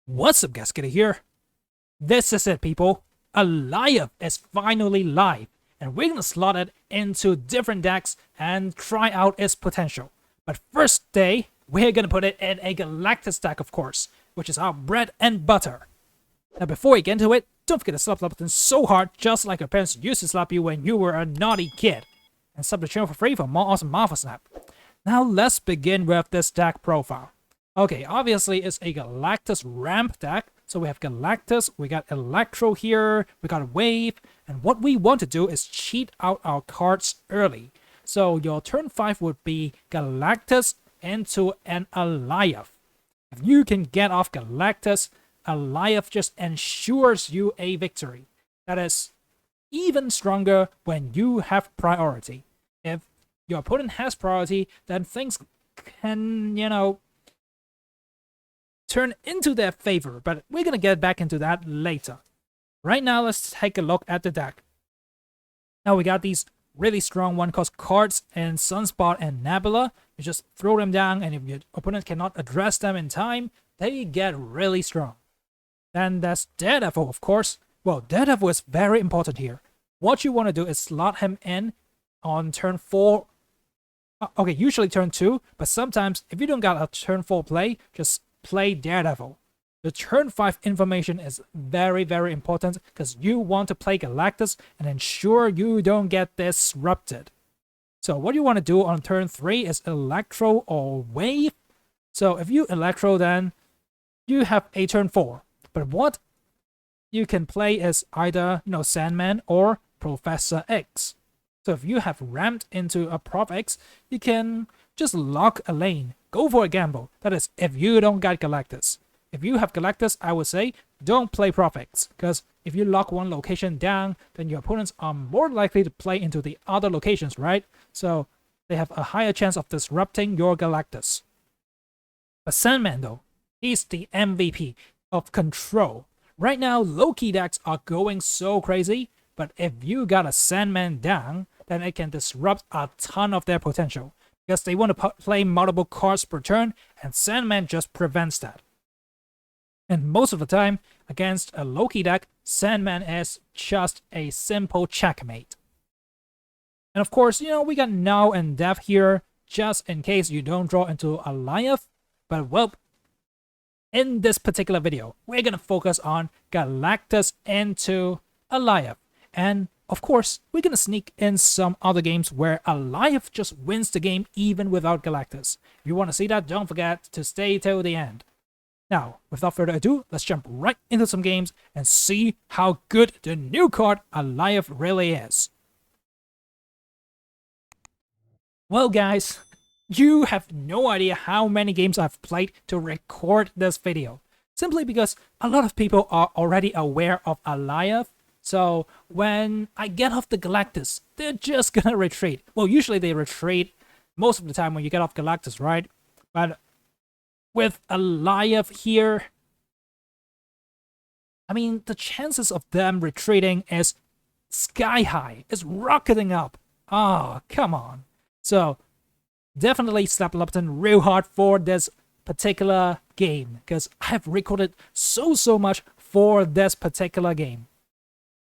What's up, Gasket here? This is it, people. Alioth is finally live, and we're gonna slot it into different decks and try out its potential. But first day, we're gonna put it in a Galactus deck, of course, which is our bread and butter. Now before we get into it, don't forget to slap the button so hard, just like your parents used to slap you when you were a naughty kid. And sub the channel for free for more awesome Marvel Snap. Now let's begin with this deck profile. Okay, obviously it's a Galactus Ramp deck. So we have Galactus, we got Electro here, we got a Wave, and what we want to do is cheat out our cards early. So your turn 5 would be Galactus into an Alioth. If you can get off Galactus, Alioth just ensures you a victory. That is even stronger when you have priority. If your opponent has priority, then things can, turn into their favor, but we're gonna get back into that later. Right now, let's take a look at the deck. Now we got these really strong one cost cards in Sunspot and Nebula. You just throw them down, and if your opponent cannot address them in time, they get really strong. Then there's Daredevil, of course. Well, Daredevil is very important here. What you want to do is slot him in on turn 4. Okay, usually turn 2, but sometimes if you don't got a turn 4 play, just play Daredevil. The turn 5 information is very, very important because you want to play Galactus and ensure you don't get disrupted. So what you want to do on turn 3 is Electro or Wave. So if you Electro, then you have a turn 4. But what you can play is either Sandman or Professor X. So if you have ramped into a Prof X, you can just lock a lane. Go for a gamble. That is, if you don't got Galactus. If you have Galactus, I would say don't play Prof X, because if you lock one location down, then your opponents are more likely to play into the other locations, right? So they have a higher chance of disrupting your Galactus. But Sandman, though, he's the MVP of control. Right now, Loki decks are going so crazy, but if you got a Sandman down, then it can disrupt a ton of their potential, because they want to play multiple cards per turn, and Sandman just prevents that. And most of the time, against a Loki deck, Sandman is just a simple checkmate. And of course, we got Now and Death here, just in case you don't draw into Alioth. But well, in this particular video, we're gonna focus on Galactus into Alioth. And of course, we're gonna sneak in some other games where Alioth just wins the game even without Galactus. If you want to see that, don't forget to stay till the end. Now, without further ado, let's jump right into some games and see how good the new card Alioth really is. Well guys, you have no idea how many games I've played to record this video. Simply because a lot of people are already aware of Alioth. So when I get off the Galactus, they're just gonna retreat. Well, usually they retreat most of the time when you get off Galactus, right? But with Alioth here, I mean, the chances of them retreating is sky high. It's rocketing up. Oh, come on. So definitely slap the button real hard for this particular game, because I have recorded so much for this particular game.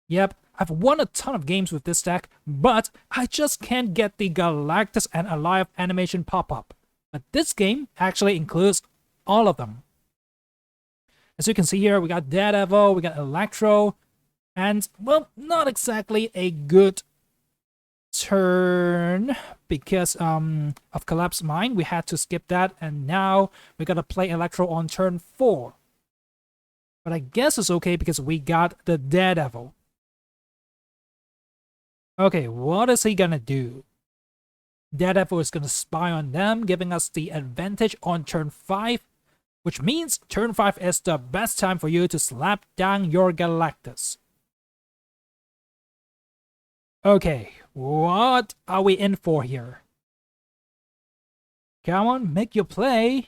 Yep, I've won a ton of games with this deck, but I just can't get the Galactus and Alioth animation pop-up. But this game actually includes all of them. As you can see here, we got Daredevil, we got Electro, and, well, not exactly a good turn because of Collapsed Mind. We had to skip that, and now we gotta play Electro on turn 4. But I guess it's okay because we got the Daredevil. Okay, what is he gonna do? Daredevil is gonna spy on them, giving us the advantage on turn 5, which means turn 5 is the best time for you to slap down your Galactus. Okay, what are we in for here? Come on, make your play.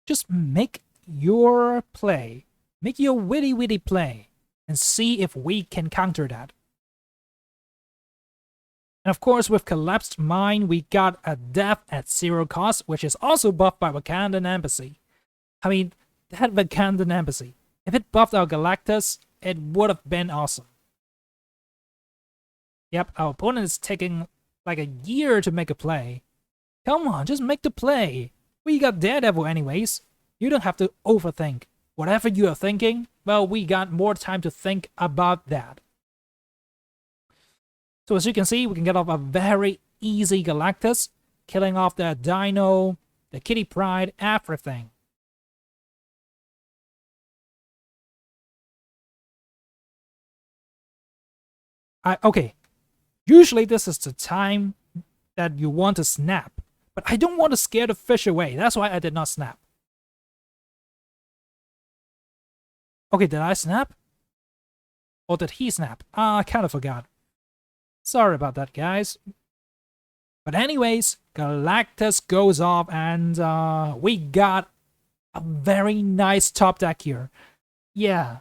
Just make your play. Make your witty play, and see if we can counter that. And of course, with Collapsed Mind, we got a death at 0 cost, which is also buffed by Wakandan Embassy. I mean, that Vacandan Embassy. If it buffed our Galactus, it would have been awesome. Yep, our opponent is taking like a year to make a play. Come on, just make the play. We got Daredevil anyways. You don't have to overthink. Whatever you are thinking, well, we got more time to think about that. So as you can see, we can get off a very easy Galactus, killing off the Dino, the Kitty Pryde, everything. Okay, usually this is the time that you want to snap, but I don't want to scare the fish away. That's why I did not snap. Okay, did I snap? Or did he snap? I kind of forgot. Sorry about that, guys. But anyways, Galactus goes off, and we got a very nice top deck here. Yeah,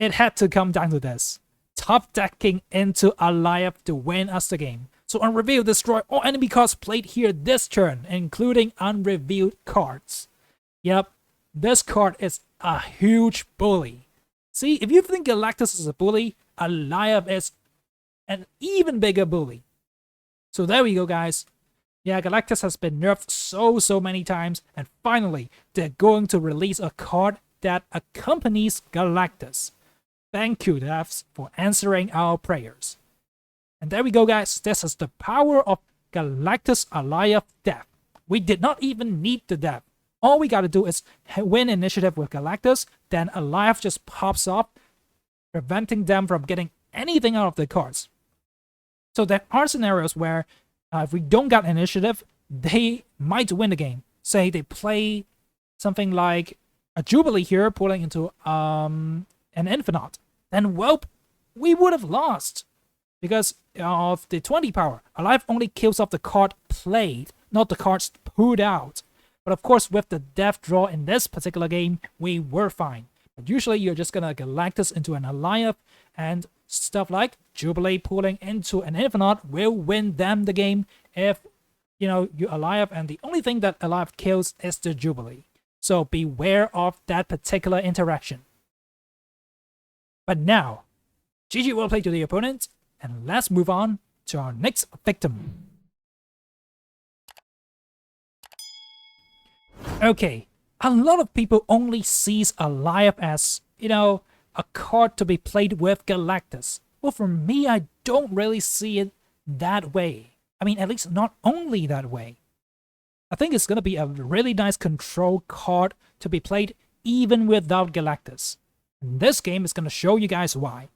it had to come down to this. Top decking into Alioth to win us the game. So on reveal, destroy all enemy cards played here this turn, including unrevealed cards. Yep, this card is a huge bully. See, if you think Galactus is a bully, Alioth is an even bigger bully. So there we go, guys. Yeah, Galactus has been nerfed so many times, and finally, they're going to release a card that accompanies Galactus. Thank you, devs, for answering our prayers. And there we go, guys. This is the power of Galactus Alioth Deck. We did not even need the deck. All we gotta do is win initiative with Galactus, then Alioth just pops off, preventing them from getting anything out of the cards. So there are scenarios where if we don't get initiative, they might win the game. Say they play something like a Jubilee here, pulling into an Infinite. Then, well, we would have lost because of the 20 power. Alioth only kills off the card played, not the cards pulled out. But of course, with the death draw in this particular game, we were fine. But usually, you're just gonna Galactus into an Alioth, and stuff like Jubilee pulling into an Infinite will win them the game if, you know, you Alioth, and the only thing that Alioth kills is the Jubilee. So beware of that particular interaction. But now, GG well played to the opponent, and let's move on to our next victim. Okay, a lot of people only sees Alioth as, you know, a card to be played with Galactus. Well, for me, I don't really see it that way. I mean, at least not only that way. I think it's gonna be a really nice control card to be played even without Galactus. And this game is gonna show you guys why.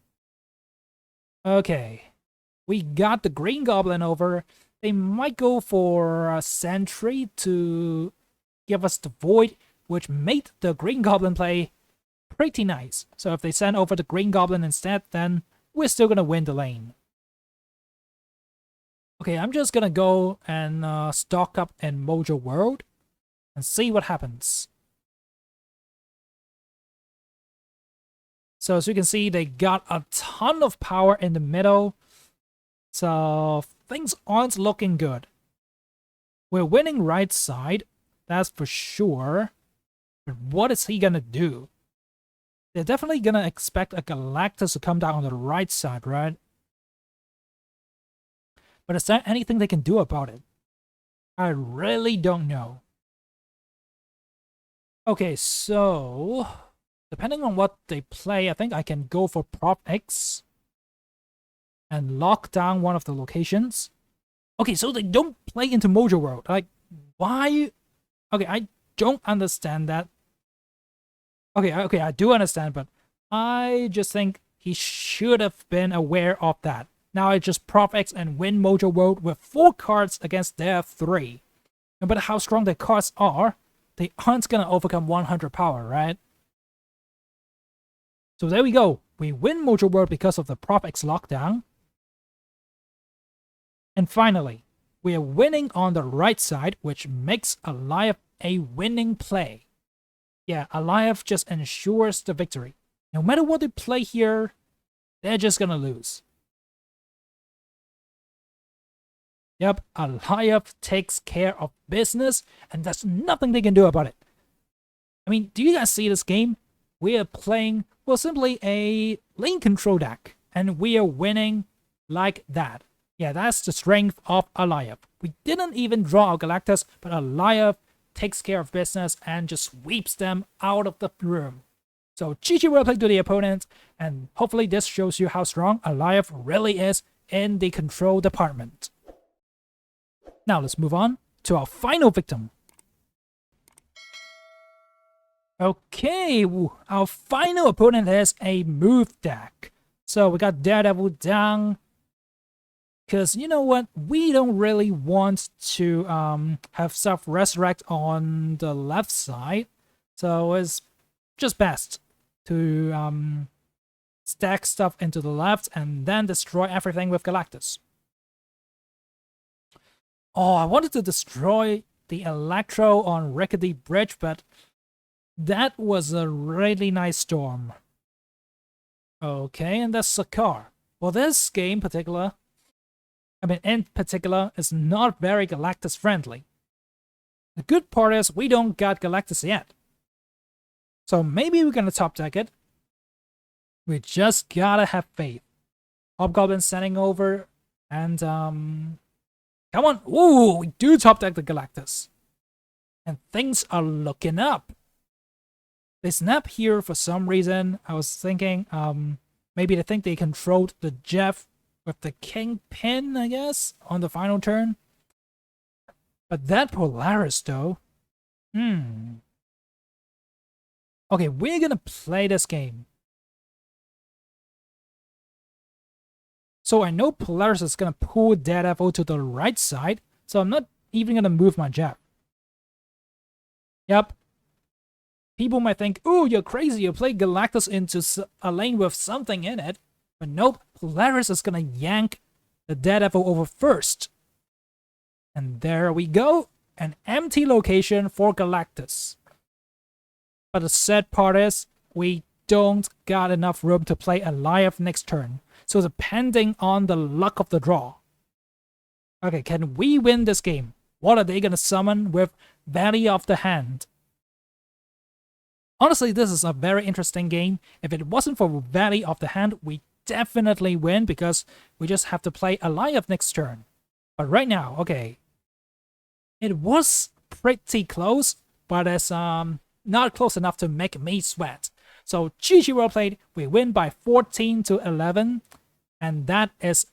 Okay, we got the Green Goblin over. They might go for a Sentry to give us the Void, which made the Green Goblin play pretty nice. So if they send over the Green Goblin instead, then we're still gonna win the lane. Okay, I'm just gonna go and stock up in Mojo World and see what happens. So as you can see, they got a ton of power in the middle. So things aren't looking good. We're winning right side, that's for sure. But what is he gonna do? They're definitely gonna expect a Galactus to come down on the right side, right? But is there anything they can do about it? I really don't know. Okay, so depending on what they play, I think I can go for Prop X and lock down one of the locations. Okay, so they don't play into Mojo World. Like, why? Okay, I don't understand that. Okay, I do understand, but I just think he should have been aware of that. Now I just Prop X and win Mojo World with 4 cards against their 3. No matter how strong their cards are, they aren't gonna overcome 100 power, right? So there we go. We win Mojo World because of the Prop X lockdown. And finally, we are winning on the right side, which makes Alioth a winning play. Yeah, Alioth just ensures the victory. No matter what they play here, they're just gonna lose. Yep, Alioth takes care of business, and there's nothing they can do about it. I mean, do you guys see this game? We are playing, well, simply a lane control deck, and we are winning like that. Yeah, that's the strength of Alioth. We didn't even draw our Galactus, but Alioth takes care of business and just sweeps them out of the room. So GG well played to the opponent, and hopefully this shows you how strong Alioth really is in the control department. Now let's move on to our final victim. Okay, our final opponent is a move deck. So we got Daredevil down. Because you know what? We don't really want to have self-resurrect on the left side. So it's just best to stack stuff into the left and then destroy everything with Galactus. Oh, I wanted to destroy the Electro on Rickety Bridge, but that was a really nice storm. Okay, and that's Sakar. Well, this game in particular is not very Galactus friendly. The good part is we don't got Galactus yet. So maybe we're gonna top deck it. We just gotta have faith. Hobgoblin sending over, and come on. Ooh, we do top deck the Galactus. And things are looking up. They snap here for some reason. I was thinking maybe they think they controlled the Jeff with the Kingpin, I guess, on the final turn. But that Polaris, though. Okay, we're gonna play this game. So I know Polaris is gonna pull Daredevil to the right side, so I'm not even gonna move my Jeff. Yep. People might think, ooh, you're crazy, you play Galactus into a lane with something in it. But nope, Polaris is gonna yank the Daredevil over first. And there we go, an empty location for Galactus. But the sad part is, we don't got enough room to play Alioth next turn. So depending on the luck of the draw. Okay, can we win this game? What are they gonna summon with Valley of the Hand? Honestly, this is a very interesting game. If it wasn't for Valley of the Hand, we definitely win because we just have to play Alioth next turn. But right now, okay, it was pretty close, but it's not close enough to make me sweat. So GG well played. We win by 14-11, and that is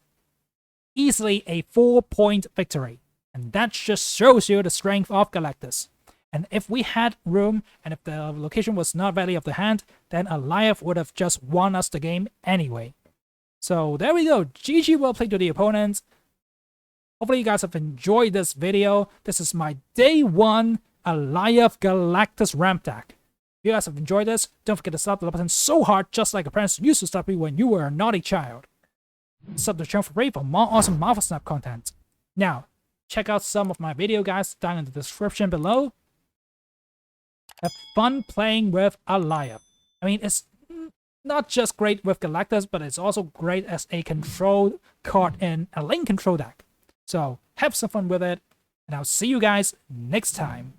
easily a 4-point victory. And that just shows you the strength of Galactus. And if we had room, and if the location was not Valley of the Hand, then Alioth would have just won us the game anyway. So there we go. GG well played to the opponents. Hopefully you guys have enjoyed this video. This is my day 1 Alioth Galactus Ramp deck. If you guys have enjoyed this, don't forget to slap the button so hard, just like a parents used to slap you when you were a naughty child. Sub the channel for free for more awesome Marvel Snap content. Now, check out some of my video guides down in the description below. Have fun playing with Alioth. I mean, it's not just great with Galactus, but it's also great as a control card in a lane control deck. So have some fun with it, and I'll see you guys next time.